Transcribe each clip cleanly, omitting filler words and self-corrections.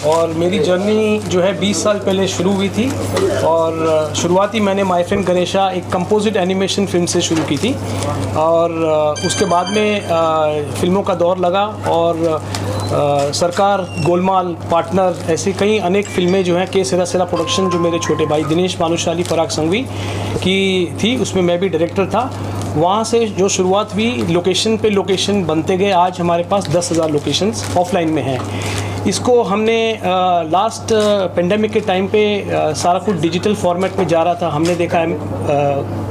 और मेरी जर्नी जो है 20 साल पहले शुरू हुई थी और शुरुआती मैंने माय फ्रेंड गणेशा एक कंपोजिट एनिमेशन फिल्म से शुरू की थी और उसके बाद में फिल्मों का दौर लगा और सरकार, गोलमाल, पार्टनर, ऐसी कई अनेक फिल्में जो हैं, के सिरा सिरा प्रोडक्शन जो मेरे छोटे भाई दिनेश भानुशाली पराग संघवी की थी, उसमें मैं भी डायरेक्टर था। वहाँ से जो शुरुआत हुई, लोकेशन पे लोकेशन बनते गए, आज हमारे पास 10,000 लोकेशंस ऑफलाइन में हैं। इसको हमने लास्ट पेंडेमिक के टाइम पे सारा कुछ डिजिटल फॉर्मेट में जा रहा था। हमने देखा है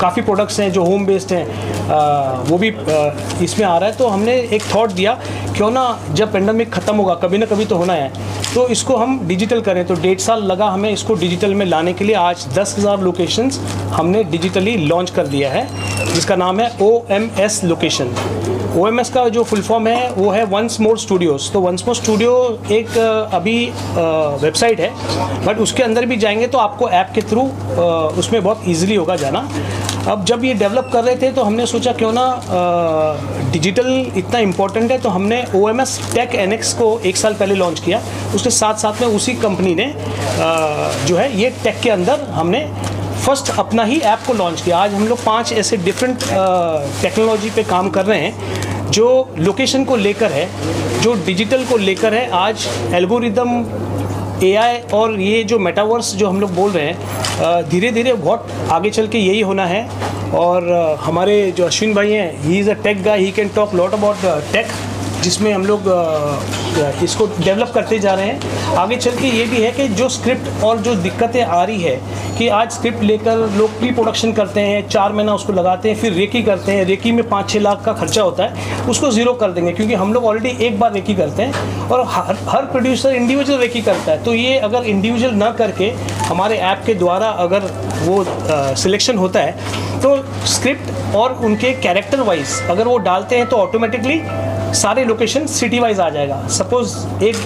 काफ़ी प्रोडक्ट्स हैं जो होम बेस्ड हैं, वो भी इसमें आ रहा है। तो हमने एक थॉट दिया, क्यों ना जब पेंडेमिक ख़त्म होगा, कभी ना कभी तो होना है, तो इसको हम डिजिटल करें। तो 1.5 साल लगा हमें इसको डिजिटल में लाने के लिए। आज 10,000 लोकेशंस हमने डिजिटली लॉन्च कर दिया है, जिसका नाम है OMS लोकेशन। OMS का जो फुल फॉर्म है वो है वंस मोर स्टूडियोज़। तो वंस मोर स्टूडियो एक अभी वेबसाइट है, बट उसके अंदर भी जाएंगे तो आपको ऐप के थ्रू उसमें बहुत ईजिली होगा जाना। अब जब ये डेवलप कर रहे थे तो हमने सोचा क्यों ना डिजिटल इतना इम्पोर्टेंट है, तो हमने OMS टेक NX को 1 साल पहले लॉन्च किया। उसके साथ साथ में उसी कंपनी ने जो है ये टेक के अंदर हमने फर्स्ट अपना ही ऐप को लॉन्च किया। आज हम लोग 5 ऐसे डिफरेंट टेक्नोलॉजी पे काम कर रहे हैं जो लोकेशन को लेकर है, जो डिजिटल को लेकर है। आज एल्गोरिदम, AI और ये जो मेटावर्स जो हम लोग बोल रहे हैं, धीरे धीरे बहुत आगे चल के यही होना है। और हमारे जो अश्विन भाई हैं, ही is a take guy, he can talk lot about tech, जिसमें हम लोग इसको डेवलप करते जा रहे हैं। आगे चल के ये भी है कि जो स्क्रिप्ट और जो दिक्कतें आ रही है कि आज स्क्रिप्ट लेकर लोग प्री प्रोडक्शन करते हैं, 4 महीना उसको लगाते हैं, फिर रेकी करते हैं, रेकी में 5-6 लाख का खर्चा होता है, उसको ज़ीरो कर देंगे, क्योंकि हम लोग ऑलरेडी एक बार रेकी करते हैं और हर प्रोड्यूसर इंडिविजुअल रेकी करता है। तो ये अगर इंडिविजुअल ना करके हमारे ऐप के द्वारा अगर वो सिलेक्शन होता है, तो स्क्रिप्ट और उनके कैरेक्टर वाइज अगर वो डालते हैं तो ऑटोमेटिकली सारे लोकेशन सिटी वाइज आ जाएगा। सपोज़ एक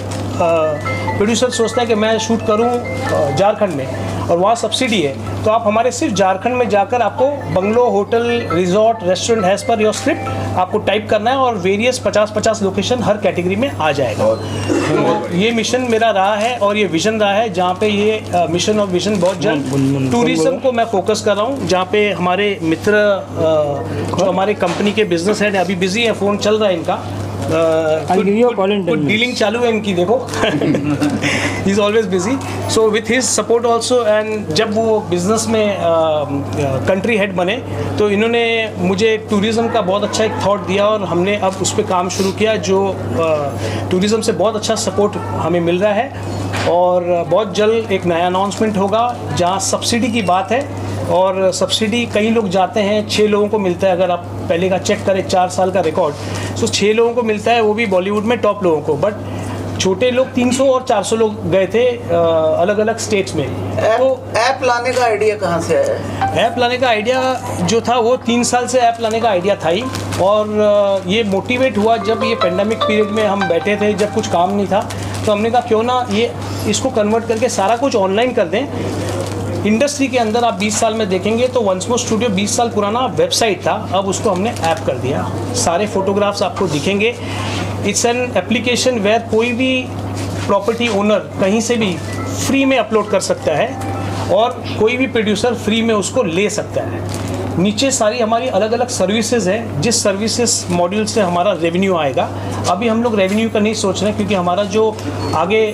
प्रोड्यूसर सोचता है कि मैं शूट करूं झारखंड में और वहाँ सब्सिडी है, तो आप हमारे सिर्फ झारखंड में जाकर आपको bungalow, hotel, resort, restaurant has per your script आपको टाइप करना है और वेरियस 50-50 लोकेशन हर कैटेगरी में आ जाएगा। तो ये मिशन मेरा रहा है और ये विजन रहा है, जहाँ पे ये मिशन और विजन बहुत जल्द टूरिज्म को मैं फोकस कर रहा हूँ, जहाँ पे हमारे मित्र जो हमारे कंपनी के बिजनेस हेड अभी बिजी है, फ़ोन चल रहा है इनका, डीलिंग चालू है इनकी, देखो he is always busy. So with his support also, and जब वो बिजनेस में कंट्री हेड बने तो इन्होंने मुझे टूरिज़्म का बहुत अच्छा एक थॉट दिया और हमने अब उस पर काम शुरू किया, जो टूरिज़्म से बहुत अच्छा सपोर्ट हमें मिल रहा है। और बहुत जल्द एक नया अनाउंसमेंट होगा जहाँ सब्सिडी की बात है, और सब्सिडी कई लोग जाते हैं, 6 लोगों को मिलता है। अगर आप पहले का चेक करें 4 साल का रिकॉर्ड, तो 6 लोगों को मिलता है, वो भी बॉलीवुड में टॉप लोगों को। बट छोटे लोग 300 और 400 लोग गए थे अलग अलग स्टेट्स में। तो ऐप लाने का आइडिया कहाँ से आया? ऐप लाने का आइडिया जो था वो 3 साल से ऐप लाने का आइडिया था ही, और ये मोटिवेट हुआ जब ये पेंडेमिक पीरियड में हम बैठे थे, जब कुछ काम नहीं था, तो हमने कहा क्यों ना ये इसको कन्वर्ट करके सारा कुछ ऑनलाइन कर दें। इंडस्ट्री के अंदर आप 20 साल में देखेंगे तो वंस मोर स्टूडियो 20 साल पुराना वेबसाइट था, अब उसको हमने ऐप कर दिया। सारे फोटोग्राफ्स आपको दिखेंगे। इट्स एन एप्लीकेशन वेयर कोई भी प्रॉपर्टी ओनर कहीं से भी फ्री में अपलोड कर सकता है और कोई भी प्रोड्यूसर फ्री में उसको ले सकता है। नीचे सारी हमारी अलग अलग सर्विसेज हैं, जिस सर्विसेज मॉड्यूल से हमारा रेवेन्यू आएगा। अभी हम लोग रेवेन्यू का नहीं सोच रहे हैं, क्योंकि हमारा जो आगे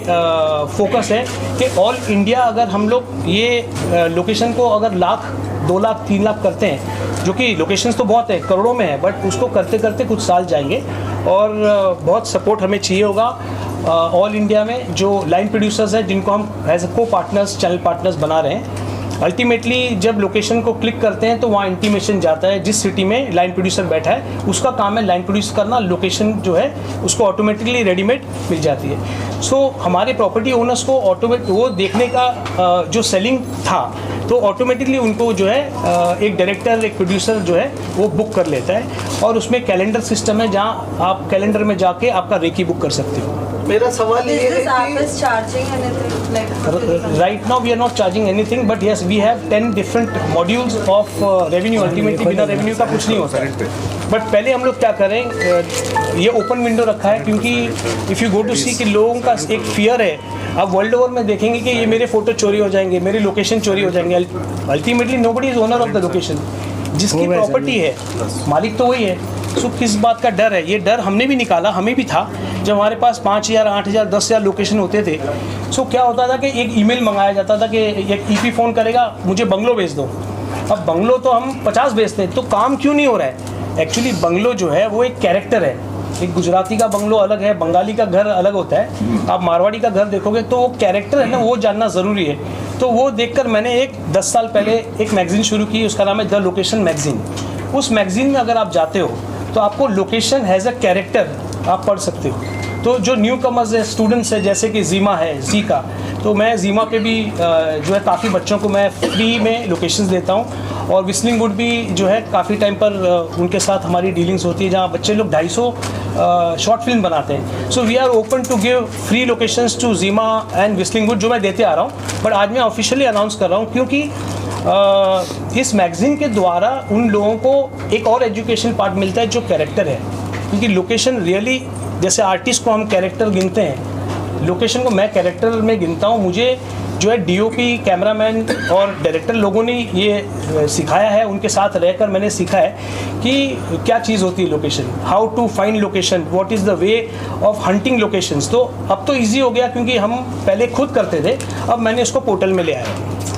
फोकस है कि ऑल इंडिया अगर हम लोग ये लोकेशन को अगर 1 लाख, 2 लाख, 3 लाख करते हैं, जो कि लोकेशंस तो बहुत है, करोड़ों में है, बट उसको करते करते कुछ साल जाएंगे और बहुत सपोर्ट हमें चाहिए होगा ऑल इंडिया में। जो लाइन प्रोड्यूसर्स हैं जिनको हम एज ए को पार्टनर्स, चैनल पार्टनर्स बना रहे हैं, अल्टीमेटली जब लोकेशन को क्लिक करते हैं तो वहाँ इंटीमेशन जाता है जिस सिटी में लाइन प्रोड्यूसर बैठा है, उसका काम है लाइन प्रोड्यूस करना। लोकेशन जो है उसको ऑटोमेटिकली रेडीमेड मिल जाती है। सो हमारे प्रॉपर्टी ओनर्स को ऑटोमेटिक वो देखने का जो सेलिंग था, तो ऑटोमेटिकली उनको जो है एक डायरेक्टर, एक प्रोड्यूसर जो है वो बुक कर लेता है, और उसमें कैलेंडर सिस्टम है जहाँ आप कैलेंडर में जाके आपका रेकी बुक कर सकते हो। मेरा सवाल ये है right now we are not charging anything, but yes we have 10 different modules of revenue. Ultimately बिना रेवेन्यू का कुछ नहीं होता है। बट पहले हम लोग क्या करें, ये ओपन विंडो रखा है, क्योंकि इफ़ यू गो टू सी कि लोगों का एक फियर है अब वर्ल्ड ओवर में देखेंगे कि ये मेरे फोटो चोरी हो जाएंगे, मेरे लोकेशन चोरी हो जाएंगे। Ultimately nobody is owner of the location, जिसकी प्रॉपर्टी है मालिक तो वही है। सो किस बात का डर है? ये डर हमने भी निकाला, हमें भी था जब हमारे पास 5000, 8000, 10,000 लोकेशन होते थे। सो क्या होता था कि एक ईमेल मंगाया जाता था कि एक ईपी फ़ोन करेगा, मुझे बंगलो भेज दो। अब बंगलो तो हम 50 भेजते हैं, तो काम क्यों नहीं हो रहा है? एक्चुअली बंगलो जो है वो एक कैरेक्टर है। एक गुजराती का बंगलो अलग है, बंगाली का घर अलग होता है, आप मारवाड़ी का घर देखोगे तो वो कैरेक्टर है ना, वो जानना ज़रूरी है। तो वो देखकर मैंने 10 साल पहले एक मैगज़ीन शुरू की, उसका नाम है द लोकेशन मैगज़ीन। उस मैगज़ीन में अगर आप जाते हो तो आपको लोकेशन हैज़ अ कैरेक्टर आप पढ़ सकते हो। तो जो न्यू कमर्स है, स्टूडेंट्स है, जैसे कि जीमा है, जी का, तो मैं जीमा पे भी जो है काफ़ी बच्चों को मैं फ्री में लोकेशंस देता हूँ। और विस्लिंग वुड भी जो है काफ़ी टाइम पर उनके साथ हमारी डीलिंग्स होती है, जहाँ बच्चे लोग 250 शॉर्ट फिल्म बनाते हैं। So we are open to give free locations to जीमा एंड विस्लिंग वुड, जो मैं देते आ रहा हूँ। बट आज मैं ऑफिशियली अनाउंस कर रहा हूँ, क्योंकि इस मैगज़ीन के द्वारा उन लोगों को एक और एजुकेशन पार्ट मिलता है जो कैरेक्टर है। क्योंकि लोकेशन रियली, जैसे आर्टिस्ट को हम कैरेक्टर गिनते हैं, लोकेशन को मैं कैरेक्टर में गिनता हूँ। मुझे जो है डीओपी, कैमरामैन और डायरेक्टर लोगों ने ये सिखाया है, उनके साथ रहकर मैंने सीखा है कि क्या चीज़ होती है location, how to find location, what is the way of hunting locations. तो अब तो इजी हो गया, क्योंकि हम पहले खुद करते थे, अब मैंने इसको पोर्टल में ले आया।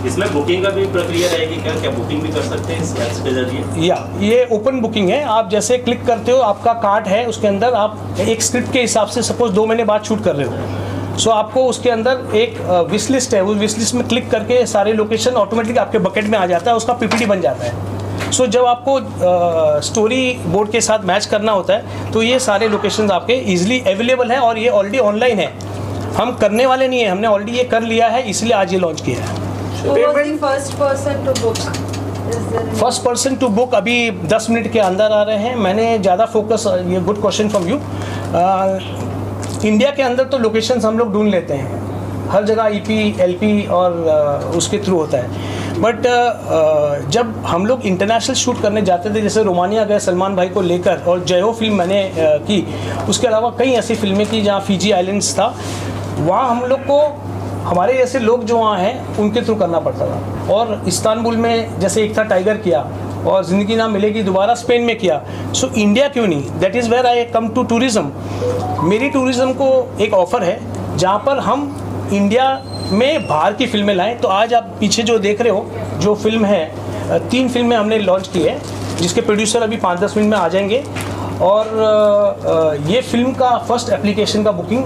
इसमें बुकिंग का भी प्रक्रिया रहेगी क्या? क्या बुकिंग भी कर सकते हैं इस ऐप्स के जरिए? या ये ओपन बुकिंग है। आप जैसे क्लिक करते हो, आपका कार्ट है, उसके अंदर आप एक स्क्रिप्ट के हिसाब से सपोज 2 महीने बाद शूट कर रहे हो, सो आपको उसके अंदर एक विश लिस्ट है, उस विश लिस्ट में क्लिक करके सारे लोकेशन ऑटोमेटिक आपके बकेट में आ जाता है, उसका पीपीटी बन जाता है। सो जब आपको स्टोरी बोर्ड के साथ मैच करना होता है तो ये सारे लोकेशंस आपके ईजिली अवेलेबल हैं, और ये ऑलरेडी ऑनलाइन है। हम करने वाले नहीं है, हमने ऑलरेडी ये कर लिया है, इसलिए आज ये लॉन्च किया है। फर्स्ट पर्सन टू बुक अभी 10 मिनट के अंदर आ रहे हैं। मैंने ज़्यादा फोकस, ये good question from you, India के अंदर तो लोकेशंस हम लोग ढूंढ लेते हैं, हर जगह ईपी, एलपी और उसके थ्रू होता है। बट जब हम लोग इंटरनेशनल शूट करने जाते थे, जैसे रोमानिया गए सलमान भाई को लेकर, और जय हो फिल्म मैंने की, उसके अलावा कई ऐसी फिल्में की जहाँ फिजी आइलैंड्स था, वहाँ हम लोग को हमारे जैसे लोग जो वहाँ हैं उनके थ्रू करना पड़ता था। और इस्तांबुल में जैसे एक था टाइगर किया, और ज़िंदगी ना मिलेगी दोबारा स्पेन में किया। सो इंडिया क्यों नहीं? That is where I come to tourism. मेरी टूरिज़्म को एक ऑफ़र है जहाँ पर हम इंडिया में बाहर की फिल्में लाएं। तो आज आप पीछे जो देख रहे हो, जो फिल्म है, 3 फिल्में हमने लॉन्च की है, जिसके प्रोड्यूसर अभी 5-10 मिनट में आ जाएंगे। और ये फिल्म का फर्स्ट एप्लीकेशन का बुकिंग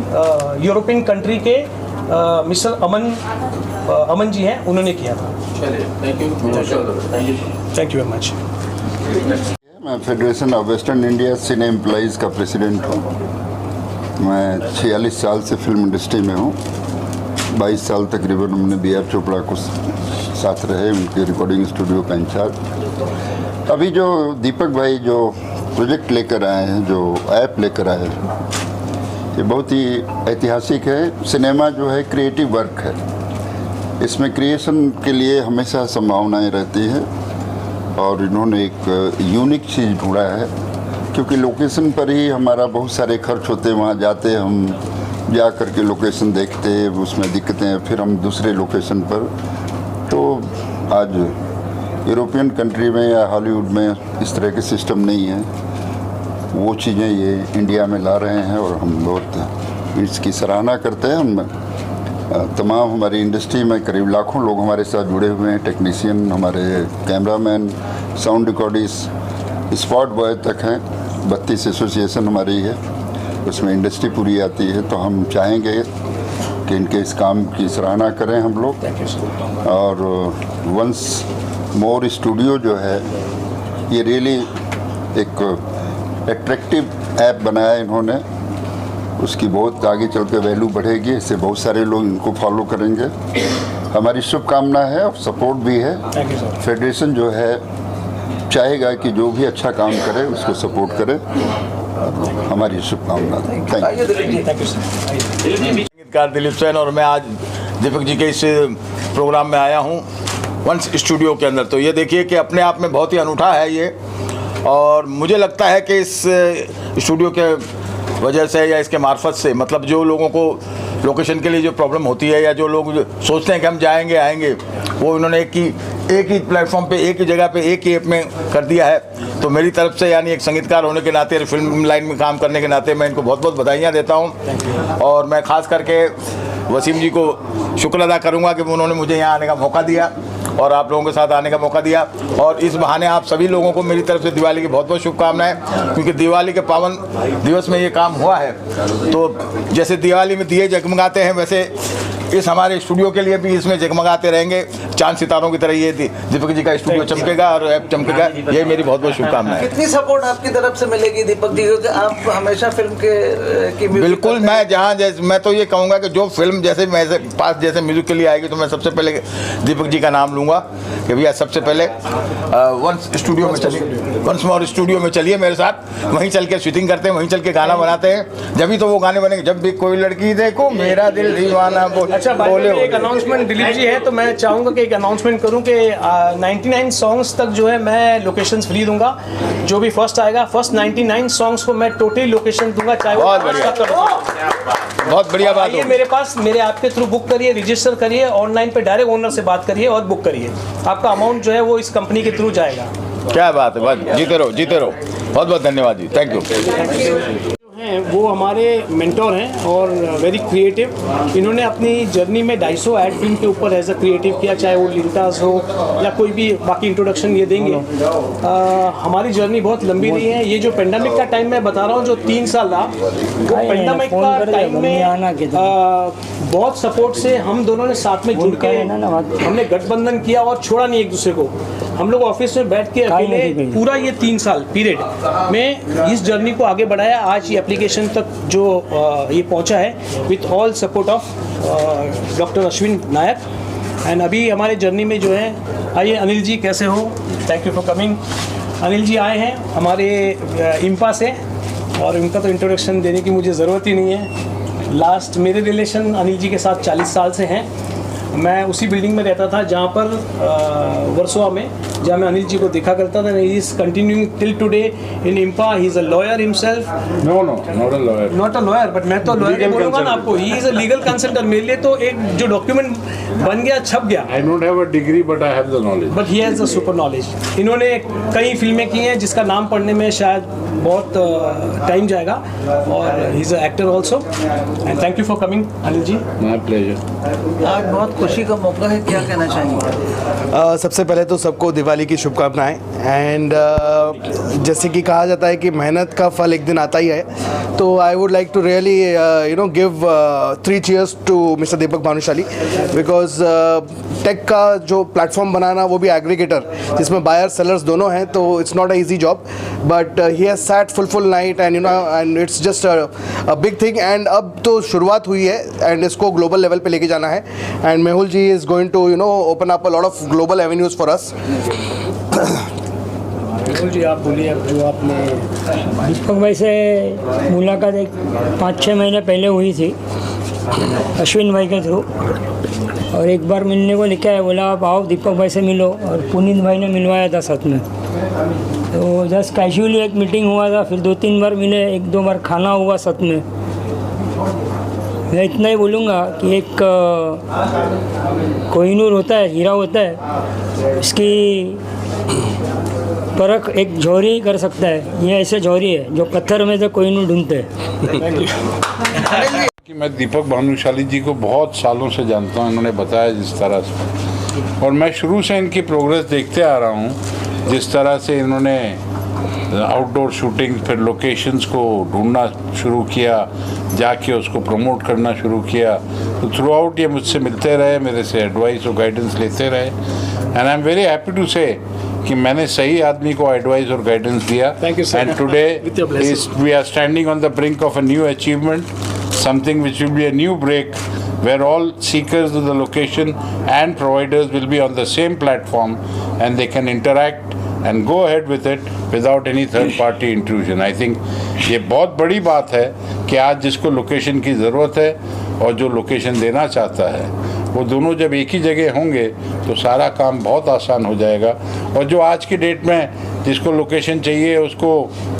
यूरोपियन कंट्री के मिस्टर अमन जी हैं, उन्होंने किया था। Thank you very much. मैं Federation of Western India Cine Employees का प्रेसिडेंट हूँ। मैं 46 साल से फिल्म इंडस्ट्री में हूँ। 22 साल तकरीबन हमने बी.आर. चोपड़ा को साथ रहे, उनके रिकॉर्डिंग स्टूडियो का इंचार्ज। अभी जो दीपक भाई जो प्रोजेक्ट लेकर आए हैं, जो ऐप लेकर आए हैं, ये बहुत ही ऐतिहासिक है। सिनेमा जो है क्रिएटिव वर्क है, इसमें क्रिएशन के लिए हमेशा संभावनाएं रहती हैं, और इन्होंने एक यूनिक चीज़ ढूंढा है। क्योंकि लोकेशन पर ही हमारा बहुत सारे खर्च होते हैं, वहाँ जाते हम, जा कर के लोकेशन देखते, उसमें दिक्कतें हैं, फिर हम दूसरे लोकेशन पर। तो आज यूरोपियन कंट्री में या हॉलीवुड में इस तरह के सिस्टम नहीं है, वो चीज़ें ये इंडिया में ला रहे हैं, और हम बहुत इसकी सराहना करते हैं। हम तमाम हमारी इंडस्ट्री में करीब लाखों लोग हमारे साथ जुड़े हुए हैं, टेक्नीशियन, हमारे cameraman, sound recordist, spot boy तक हैं। 32 एसोसिएशन हमारी है, उसमें इंडस्ट्री पूरी आती है। तो हम चाहेंगे कि इनके इस काम की सराहना करें हम लोग। और वंस मोर स्टूडियो जो है, ये रियली एक एट्रैक्टिव ऐप बनाया इन्होंने, उसकी बहुत आगे चल के वैल्यू बढ़ेगी, इससे बहुत सारे लोग इनको फॉलो करेंगे। हमारी शुभकामना है और सपोर्ट भी है। फेडरेशन जो है चाहेगा कि जो भी अच्छा काम करे उसको सपोर्ट करे, हमारी शुभकामना। Thank you. संगीतकार दिलीप सेन और मैं आज दीपक जी के इस प्रोग्राम में आया हूँ वंस स्टूडियो के अंदर। तो ये देखिए कि अपने आप में बहुत ही अनूठा है ये, और मुझे लगता है कि इस स्टूडियो के वजह से या इसके मार्फत से, मतलब जो लोगों को लोकेशन के लिए जो प्रॉब्लम होती है या जो लोग सोचते हैं कि हम जाएंगे आएंगे, वो इन्होंने एक ही प्लेटफॉर्म पे, एक ही जगह पे, एक ही ऐप में कर दिया है। तो मेरी तरफ से यानी एक संगीतकार होने के नाते, फिल्म लाइन में काम करने के नाते मैं इनको बहुत बहुत बधाइयाँ देता हूँ। और मैं ख़ास करके वसीम जी को शुक्र अदा करूँगा कि उन्होंने मुझे यहाँ आने का मौका दिया और आप लोगों के साथ आने का मौका दिया। और इस बहाने आप सभी लोगों को मेरी तरफ से दिवाली की बहुत बहुत शुभकामनाएं, क्योंकि दिवाली के पावन दिवस में ये काम हुआ है। तो जैसे दिवाली में दिए जगमगाते हैं, वैसे इस हमारे स्टूडियो के लिए भी इसमें जगमगाते रहेंगे चांद सितारों की तरह। ये दीपक जी का स्टूडियो चमकेगा और ऐप चमकेगा। यही मेरी बहुत बहुत शुभकामनाएं। कितनी सपोर्ट आपकी तरफ से मिलेगी दीपक जी, क्योंकि आप हमेशा फिल्म की बिल्कुल, मैं जहाँ जैसे मैं तो ये कहूँगा कि जो फिल्म जैसे मेरे पास जैसे म्यूजिक के लिए आएगी तो मैं सबसे पहले दीपक जी का नाम लूँगा कि भैया सबसे पहले वंस मोर स्टूडियो में चलिए मेरे साथ, वहीं चल के शूटिंग करते हैं, वहीं चल के गाना बनाते हैं। जब भी तो वो गाने बनेंगे, जब भी कोई लड़की देखो मेरा दिल दीवाना बोले। अच्छा, बोले एक अनाउंसमेंट दिलीप जी है, तो मैं चाहूँगा कि एक अनाउंसमेंट करूँ कि 99 सॉन्ग्स तक जो है मैं लोकेशंस फ्री दूंगा। जो भी फर्स्ट आएगा, फर्स्ट 99 सॉन्ग्स को मैं टोटली लोकेशन दूंगा, चाहे वो बहुत बढ़िया, बहुत बढ़िया बात है। मेरे पास मेरे आपके थ्रू बुक करिए, रजिस्टर करिए, ऑनलाइन पे डायरेक्ट ओनर से बात करिए और बुक करिए। आपका अमाउंट जो है वो इस कंपनी के थ्रू जाएगा। क्या बात है, बस जीते रहो जीते रहो। बहुत बहुत धन्यवाद जी, थैंक यू। हैं वो हमारे मेंटोर हैं और वेरी क्रिएटिव। इन्होंने अपनी जर्नी में 250 ऐड फिल्म के ऊपर एज अ क्रिएटिव किया, चाहे वो लिंटास हो या कोई भी, बाकी इंट्रोडक्शन ये देंगे। हमारी जर्नी बहुत लंबी रही है। ये जो पेंडेमिक का टाइम मैं बता रहा हूँ, जो 3 साल रहा, वो पेंडेमिक का टाइम में बहुत सपोर्ट से हम दोनों ने साथ में जुड़ के हमने गठबंधन किया और छोड़ा नहीं एक दूसरे को। हम लोग ऑफिस में बैठ के अकेले पूरा ये 3 साल पीरियड में इस जर्नी को आगे बढ़ाया। आज ये एप्लीकेशन तक जो ये पहुंचा है with all support of doctor Ashwin Nayak. And अभी हमारे जर्नी में जो है, आइए अनिल जी, कैसे हो? Thank you for coming. Anil ji आए हैं हमारे इम्पा से और इनका तो इंट्रोडक्शन देने की मुझे ज़रूरत ही नहीं है। लास्ट मेरे रिलेशन अनिल जी के साथ 40 साल से हैं। मैं उसी बिल्डिंग में रहता था जहाँ पर वर्सोवा में, जहाँ मैं अनिल जी को देखा करता था। He is continuing till today in IMPA. He is a lawyer himself. Not a lawyer, but मैं तो लॉयर बोलूँगा ना आपको। He is a legal consultant. मेरे लिए तो एक जो डॉक्यूमेंट बन गया, छप गया। I don't have a degree, but I have the knowledge. But he has a super knowledge. इन्होंने कई फिल्में की हैं जिसका नाम पढ़ने में शायद बहुत टाइम जाएगा, और he is a actor also. And thank you for coming Anil ji. My pleasure. आज बहुत खुशी का मौका है, क्या कहना चाहेंगे? सबसे पहले तो सबको दिवाली की शुभकामनाएं। एंड जैसे कि कहा जाता है कि मेहनत का फल एक दिन आता ही है, तो I would like to really give 3 cheers to mister Deepak Bhanushali, because tech का जो प्लेटफॉर्म बनाना, वो भी एग्रीगेटर जिसमें बायर सेलर्स दोनों हैं, तो it's not a easy job, but he has sat full night and and it's just a big thing. And अब तो शुरुआत हुई है एंड इसको ग्लोबल लेवल पे लेके जाना है। And Mehul ji is going to open up a lot of global avenues for us. जी आप बोलिए, अब जो आपने दीपक भाई से मुलाकात एक 5-6 महीने पहले हुई थी अश्विन भाई के थ्रू, और एक बार मिलने को लेके आया, बोला आप आओ दीपक भाई से मिलो, और पुनीत भाई ने मिलवाया था साथ में। तो जस्ट कैजुअली एक मीटिंग हुआ था, फिर 2-3 बार मिले, 1-2 बार खाना हुआ साथ में। मैं इतना ही बोलूँगा कि एक कोहिनूर होता है, हीरा होता है, इसकी परख एक जौहरी कर सकता है। ये ऐसे जौहरी है जो पत्थर में से कोहिनूर ढूंढते हैं। कि मैं दीपक भानुशाली जी को बहुत सालों से जानता हूँ, इन्होंने बताया जिस तरह से, और मैं शुरू से इनकी प्रोग्रेस देखते आ रहा हूँ। जिस तरह से इन्होंने आउटडोर शूटिंग, फिर लोकेशंस को ढूंढना शुरू किया, जाके उसको प्रमोट करना शुरू किया, तो थ्रू आउट ये मुझसे मिलते रहे, मेरे से एडवाइस और गाइडेंस लेते रहे। And I am very happy to say कि मैंने सही आदमी को एडवाइस और गाइडेंस दिया। And today we are standing on the brink of a new achievement, something which will be a new break, where all seekers of the location and providers will be on the same platform and they can interact and go ahead with it without any third party intrusion. I think ये बहुत बड़ी बात है कि आज जिसको location की ज़रूरत है और जो लोकेशन देना चाहता है, वो दोनों जब एक ही जगह होंगे तो सारा काम बहुत आसान हो जाएगा। और जो आज की डेट में जिसको लोकेशन चाहिए उसको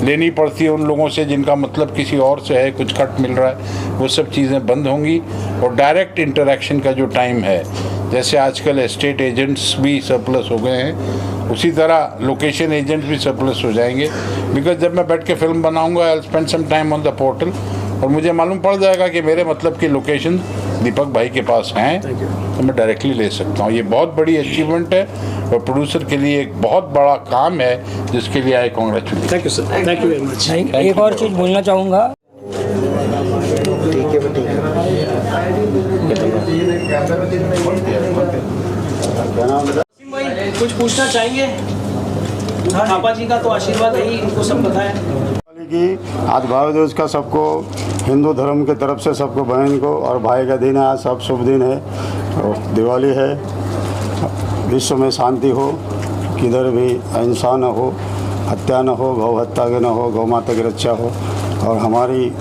लेनी पड़ती है उन लोगों से जिनका मतलब किसी और से है, कुछ कट मिल रहा है, वो सब चीज़ें बंद होंगी। और डायरेक्ट इंटरेक्शन का जो टाइम है, जैसे आजकल एस्टेट एजेंट्स भी सरप्लस हो गए हैं, उसी तरह लोकेशन एजेंट्स भी सरप्लस हो जाएंगे। बिकॉज जब मैं बैठ के फिल्म बनाऊंगा, I will spend some time on the portal, और मुझे मालूम पड़ जाएगा कि मेरे मतलब की लोकेशन दीपक भाई के पास हैं, तो मैं डायरेक्टली ले सकता हूँ। ये बहुत बड़ी अचीवमेंट है और प्रोड्यूसर के लिए एक बहुत बड़ा काम है, जिसके लिए I congratulate. Thank you sir, thank you very much. एक और चीज़ बोलना चाहूँगा। कुछ पूछना चाहेंगे? पापा जी का तो आशीर्वाद है ही, इनको सब पता है कि आज भाई दूज का सबको हिंदू धर्म की तरफ से सबको बहन को और भाई का दिन है, आज सब शुभ दिन है और दिवाली है। विश्व में शांति हो, किधर भी अहिंसा न हो, हत्या न हो, गौ हत्या न हो, गौ माता की रक्षा हो। और हमारी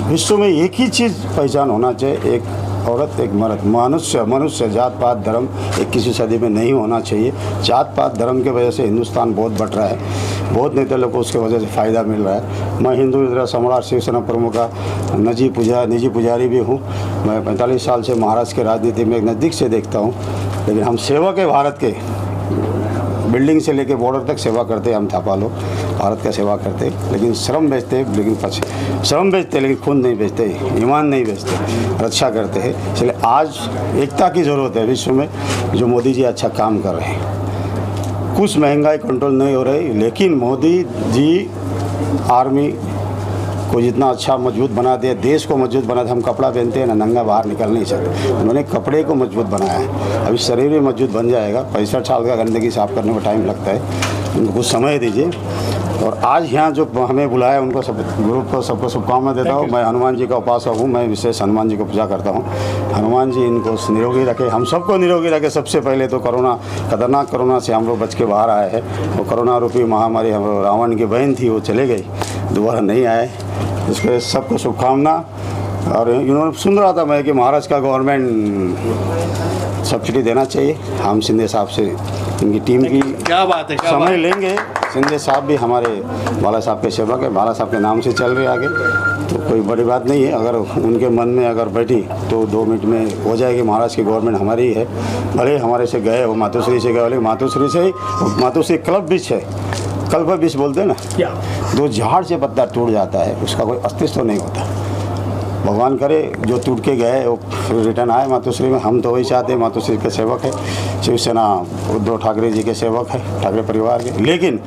विश्व में एक ही चीज़ पहचान होना चाहिए, एक औरत एक मर्द, मनुष्य जात पात धर्म 21वीं सदी में नहीं होना चाहिए। जात पात धर्म की वजह से हिंदुस्तान बहुत बट रहा है, बहुत नेता लोग को उसके वजह से फ़ायदा मिल रहा है। मैं हिंदू इधर सम्राट शिवसेना प्रमुख का निजी पुजारी भी हूँ। मैं 45 साल से महाराष्ट्र की राजनीति में नज़दीक से देखता हूँ। लेकिन हम सेवक है भारत के, बिल्डिंग से लेके बॉर्डर तक सेवा करते हम थापा लोग, भारत का सेवा करते। लेकिन श्रम बेचते, लेकिन श्रम बेचते लेकिन खून नहीं बेचते, ईमान नहीं बेचते, रक्षा करते हैं। इसलिए आज एकता की ज़रूरत है विश्व में, जो मोदी जी अच्छा काम कर रहे हैं। कुछ महंगाई कंट्रोल नहीं हो रही, लेकिन मोदी जी आर्मी को जितना अच्छा मजबूत बना दिया, देश को मजबूत बना दिया। हम कपड़ा पहनते हैं ना, नंगा बाहर निकल नहीं सकते, उन्होंने कपड़े को मजबूत बनाया है। अभी शरीर भी मजबूत बन जाएगा। 65 साल का गंदगी साफ करने में टाइम लगता है, उनको कुछ समय दीजिए। और आज यहाँ जो हमें बुलाया उनको सब ग्रुप को सबको शुभकामनाएं देता हूँ। मैं हनुमान जी का उपासक हूँ, मैं विशेष हनुमान जी को पूजा करता हूँ। हनुमान जी इनको निरोगी रखे, हम सबको निरोगी रखे। सबसे पहले तो कोरोना, खतरनाक कोरोना से हम लोग बच के बाहर आए हैं। वो कोरोना रूपी महामारी हम रावण की बहन थी, वो चले गई, दोबारा नहीं आए। इसके सबको शुभकामना। और इन्होंने सुन रहा था मैं कि महाराष्ट्र का गवर्नमेंट सब्सिडी देना चाहिए। हम शिंदे साहब से, इनकी टीम की क्या बात है, समय लेंगे। शिंदे साहब भी हमारे बाला साहब के सेवक है, बाला साहब के नाम से चल रहे आगे, तो कोई बड़ी बात नहीं है। अगर उनके मन में अगर बैठी तो 2 मिनट में हो जाएगी। महाराष्ट्र की गवर्नमेंट हमारी ही है, भले हमारे से गए, वो मातोश्री से गए, बोले मातोश्री से ही, मातोश्री क्लब बीच है, कल्प बीच बोलते हैं ना, दो झाड़ से पत्ता टूट जाता है, उसका कोई अस्तित्व नहीं होता। भगवान करे जो टूट के गए वो फिर रिटर्न आए मातोश्री में। हम तो वही चाहते हैं, मातोश्री के सेवक है, शिवसेना उद्धव ठाकरे जी के सेवक है, ठाकरे परिवार के, लेकिन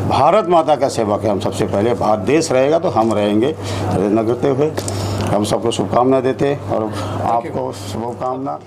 भारत माता का सेवक है हम सबसे पहले। भारत देश रहेगा तो हम रहेंगे। न करते हुए हम सबको शुभकामनाएं देते और आपको शुभकामना।